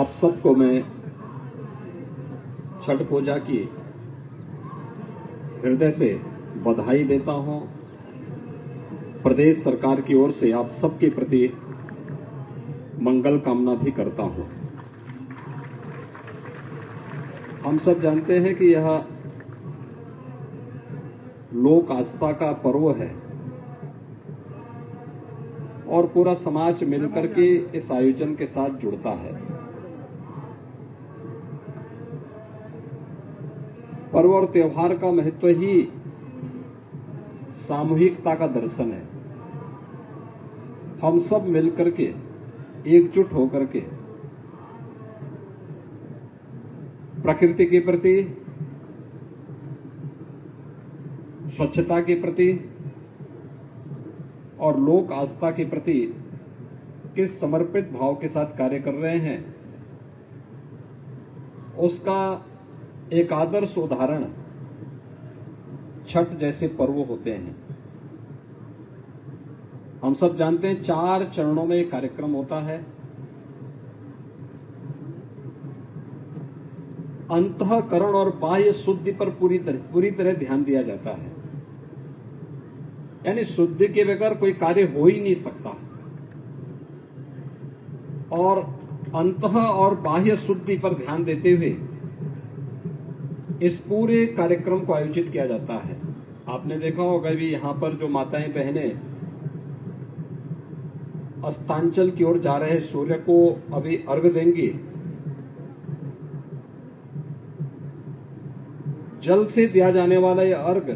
आप सबको मैं छठ पूजा की हृदय से बधाई देता हूं। प्रदेश सरकार की ओर से आप सबके प्रति मंगल कामना भी करता हूं। हम सब जानते हैं कि यह लोक आस्था का पर्व है और पूरा समाज मिलकर के इस आयोजन के साथ जुड़ता है। पर्व और त्योहार का महत्व ही सामूहिकता का दर्शन है। हम सब मिलकर के एकजुट होकर के प्रकृति के प्रति, स्वच्छता के प्रति और लोक आस्था के प्रति किस समर्पित भाव के साथ कार्य कर रहे हैं, उसका एक आदर्श उदाहरण छठ जैसे पर्व होते हैं। हम सब जानते हैं 4 चरणों में एक कार्यक्रम होता है। अंतःकरण और बाह्य शुद्धि पर पूरी तरह ध्यान दिया जाता है। यानी शुद्धि के बगैर कोई कार्य हो ही नहीं सकता। और अंतः और बाह्य शुद्धि पर ध्यान देते हुए इस पूरे कार्यक्रम को आयोजित किया जाता है। आपने देखा होगा भी यहां पर जो माताएं बहनें अस्तांचल की ओर जा रहे सूर्य को अभी अर्घ्य देंगी, जल से दिया जाने वाला यह अर्घ्य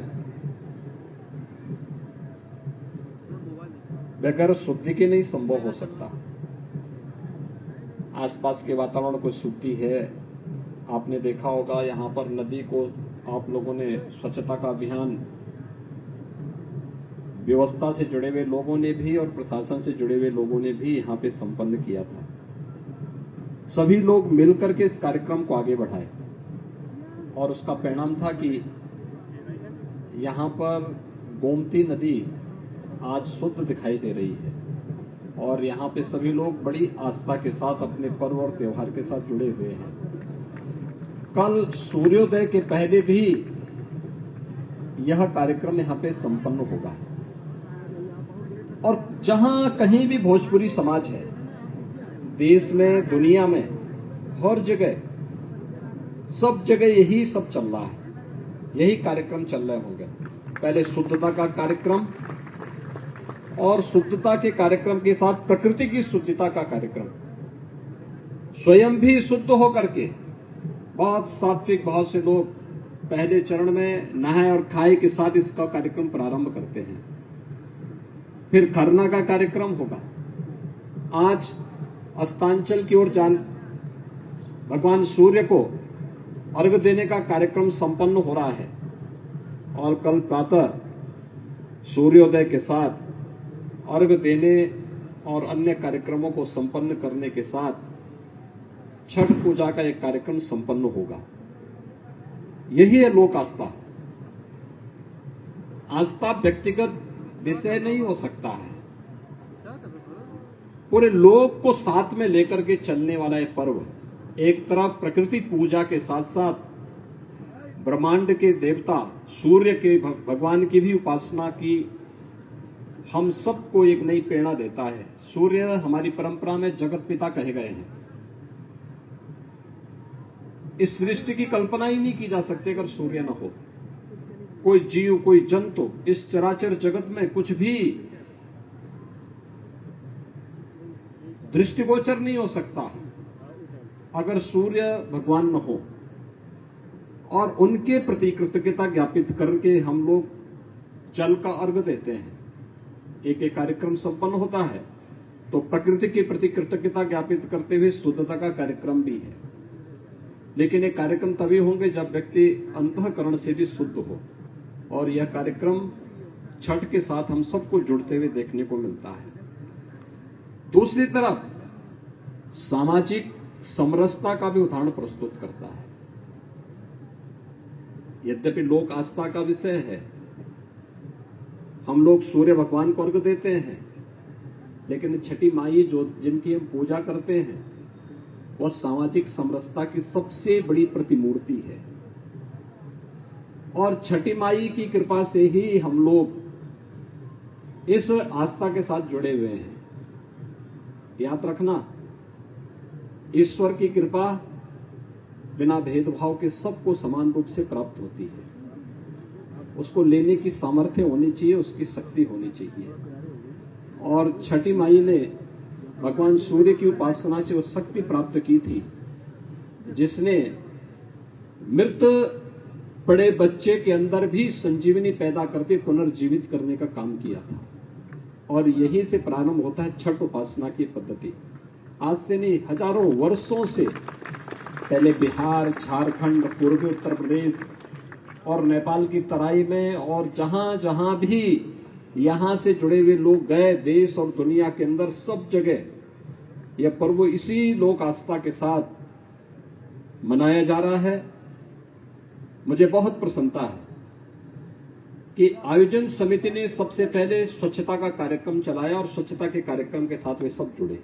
बगैर शुद्धि के नहीं संभव हो सकता। आसपास के वातावरण को शुद्धि है। आपने देखा होगा यहां पर नदी को आप लोगों ने स्वच्छता का अभियान व्यवस्था से जुड़े हुए लोगों ने भी और प्रशासन से जुड़े हुए लोगों ने भी यहां पे संपन्न किया था। सभी लोग मिलकर के इस कार्यक्रम को आगे बढ़ाए और उसका परिणाम था कि यहां पर गोमती नदी आज शुद्ध दिखाई दे रही है और यहां पे सभी लोग बड़ी आस्था के साथ अपने पर्व और त्योहार के साथ जुड़े हुए हैं। कल सूर्योदय के पहले भी यह कार्यक्रम यहां पे संपन्न होगा और जहां कहीं भी भोजपुरी समाज है, देश में, दुनिया में, हर जगह, सब जगह यही सब चल रहा है। यही कार्यक्रम चल रहे होंगे। पहले शुद्धता का कार्यक्रम और शुद्धता के कार्यक्रम के साथ प्रकृति की शुद्धता का कार्यक्रम। स्वयं भी शुद्ध होकर के बहुत सात्विक भाव से लोग पहले चरण में नहाए और खाए के साथ इसका कार्यक्रम प्रारंभ करते हैं। फिर खरना का कार्यक्रम होगा। आज अस्तांचल की ओर भगवान सूर्य को अर्घ्य देने का कार्यक्रम संपन्न हो रहा है और कल प्रातः सूर्योदय के साथ अर्घ्य देने और अन्य कार्यक्रमों को संपन्न करने के साथ छठ पूजा का एक कार्यक्रम संपन्न होगा। यही है लोक आस्था। आस्था व्यक्तिगत विषय नहीं हो सकता है। पूरे लोक को साथ में लेकर के चलने वाला यह पर्व एक तरफ प्रकृति पूजा के साथ साथ ब्रह्मांड के देवता सूर्य के भगवान की भी उपासना की हम सबको एक नई प्रेरणा देता है। सूर्य हमारी परंपरा में जगत पिता कहे गए हैं। इस सृष्टि की कल्पना ही नहीं की जा सकती अगर सूर्य न हो। कोई जीव, कोई जंतु, इस चराचर जगत में कुछ भी दृष्टिगोचर नहीं हो सकता अगर सूर्य भगवान न हो। और उनके प्रति कृतज्ञता ज्ञापित करके हम लोग जल का अर्घ्य देते हैं। एक एक कार्यक्रम संपन्न होता है तो प्रकृति के प्रति कृतज्ञता ज्ञापित करते हुए शुद्धता का कार्यक्रम भी है। लेकिन ये कार्यक्रम तभी होंगे जब व्यक्ति अंतःकरण से भी शुद्ध हो और यह कार्यक्रम छठ के साथ हम सबको जुड़ते हुए देखने को मिलता है। दूसरी तरफ सामाजिक समरसता का भी उदाहरण प्रस्तुत करता है। यद्यपि लोक आस्था का विषय है, हम लोग सूर्य भगवान को अर्घ्य देते हैं, लेकिन छठी माई जो जिनकी हम पूजा करते हैं वह सामाजिक समरसता की सबसे बड़ी प्रतिमूर्ति है। और छठी माई की कृपा से ही हम लोग इस आस्था के साथ जुड़े हुए हैं। याद रखना, ईश्वर की कृपा बिना भेदभाव के सबको समान रूप से प्राप्त होती है। उसको लेने की सामर्थ्य होनी चाहिए, उसकी शक्ति होनी चाहिए। और छठी माई ने भगवान सूर्य की उपासना से वो शक्ति प्राप्त की थी जिसने मृत पड़े बच्चे के अंदर भी संजीवनी पैदा करके पुनर्जीवित करने का काम किया था। और यहीं से प्रारंभ होता है छठ उपासना की पद्धति। आज से नहीं, हजारों वर्षों से पहले बिहार, झारखंड, पूर्वी उत्तर प्रदेश और नेपाल की तराई में और जहां जहां भी यहां से जुड़े हुए लोग गए, देश और दुनिया के अंदर सब जगह यह पर्व इसी लोक आस्था के साथ मनाया जा रहा है। मुझे बहुत प्रसन्नता है कि आयोजन समिति ने सबसे पहले स्वच्छता का कार्यक्रम चलाया और स्वच्छता के कार्यक्रम के साथ वे सब जुड़े।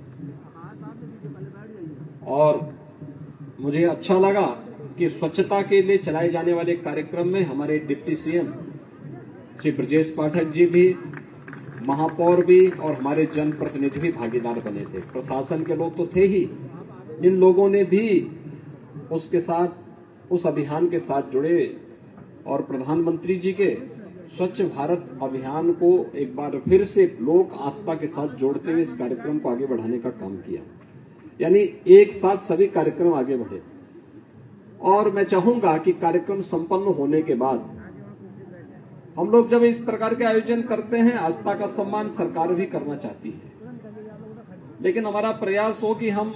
और मुझे अच्छा लगा कि स्वच्छता के लिए चलाए जाने वाले कार्यक्रम में हमारे डिप्टी सीएम श्री ब्रजेश पाठक जी भी, महापौर भी और हमारे जनप्रतिनिधि भी भागीदार बने थे। प्रशासन के लोग तो थे ही, इन लोगों ने भी उसके साथ, उस अभियान के साथ जुड़े और प्रधानमंत्री जी के स्वच्छ भारत अभियान को एक बार फिर से लोक आस्था के साथ जोड़ते हुए इस कार्यक्रम को आगे बढ़ाने का काम किया। यानी एक साथ सभी कार्यक्रम आगे बढ़े। और मैं चाहूंगा कि कार्यक्रम संपन्न होने के बाद हम लोग जब इस प्रकार के आयोजन करते हैं, आस्था का सम्मान सरकार भी करना चाहती है, लेकिन हमारा प्रयास हो कि हम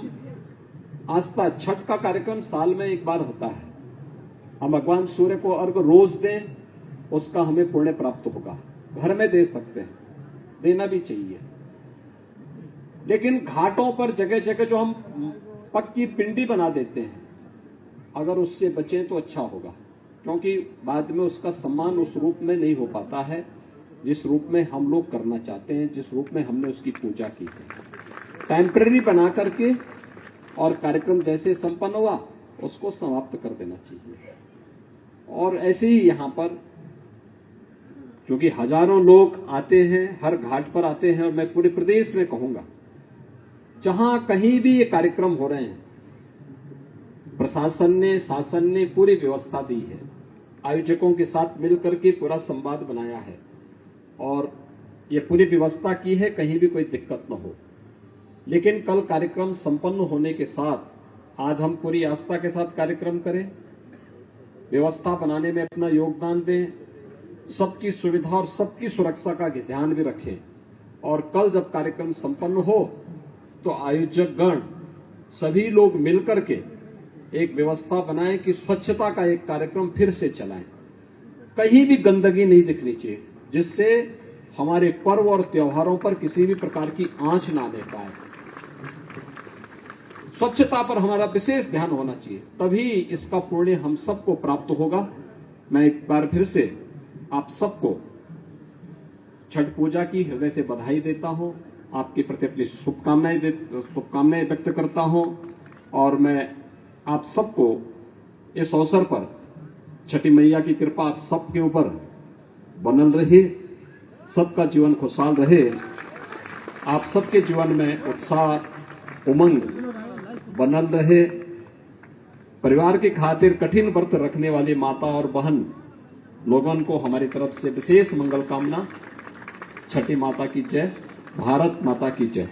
आस्था छठ का कार्यक्रम साल में एक बार होता है, हम भगवान सूर्य को अर्घ रोज दें, उसका हमें पुण्य प्राप्त होगा। घर में दे सकते हैं, देना भी चाहिए, लेकिन घाटों पर जगह जगह जो हम पक्की पिंडी बना देते हैं, अगर उससे बचें तो अच्छा होगा, क्योंकि बाद में उसका सम्मान उस रूप में नहीं हो पाता है जिस रूप में हम लोग करना चाहते हैं, जिस रूप में हमने उसकी पूजा की है। टेम्परेरी बना करके और कार्यक्रम जैसे संपन्न हुआ उसको समाप्त कर देना चाहिए। और ऐसे ही यहां पर क्योंकि हजारों लोग आते हैं, हर घाट पर आते हैं, और मैं पूरे प्रदेश में कहूंगा जहां कहीं भी ये कार्यक्रम हो रहे हैं, प्रशासन ने, शासन ने पूरी व्यवस्था दी है, आयोजकों के साथ मिलकर के पूरा संवाद बनाया है और ये पूरी व्यवस्था की है, कहीं भी कोई दिक्कत न हो। लेकिन कल कार्यक्रम संपन्न होने के साथ आज हम पूरी आस्था के साथ कार्यक्रम करें, व्यवस्था बनाने में अपना योगदान दें, सबकी सुविधा और सबकी सुरक्षा का ध्यान भी रखें। और कल जब कार्यक्रम संपन्न हो तो आयोजक गण सभी लोग मिलकर के एक व्यवस्था बनाएं कि स्वच्छता का एक कार्यक्रम फिर से चलाएं। कहीं भी गंदगी नहीं दिखनी चाहिए, जिससे हमारे पर्व और त्योहारों पर किसी भी प्रकार की आंच ना ले पाए। स्वच्छता पर हमारा विशेष ध्यान होना चाहिए, तभी इसका पुण्य हम सबको प्राप्त होगा। मैं एक बार फिर से आप सबको छठ पूजा की हृदय से बधाई देता हूं, आपके प्रति अपनी शुभकामनाएं व्यक्त करता हूं। और मैं आप सबको इस अवसर पर छठी मैया की कृपा आप सबके ऊपर बनल रहे, सबका जीवन खुशहाल रहे, आप सबके जीवन में उत्साह, उमंग बनल रहे। परिवार की खातिर कठिन व्रत रखने वाली माता और बहन लोगों को हमारी तरफ से विशेष मंगल कामना। छठी माता की जय, भारत माता की जय।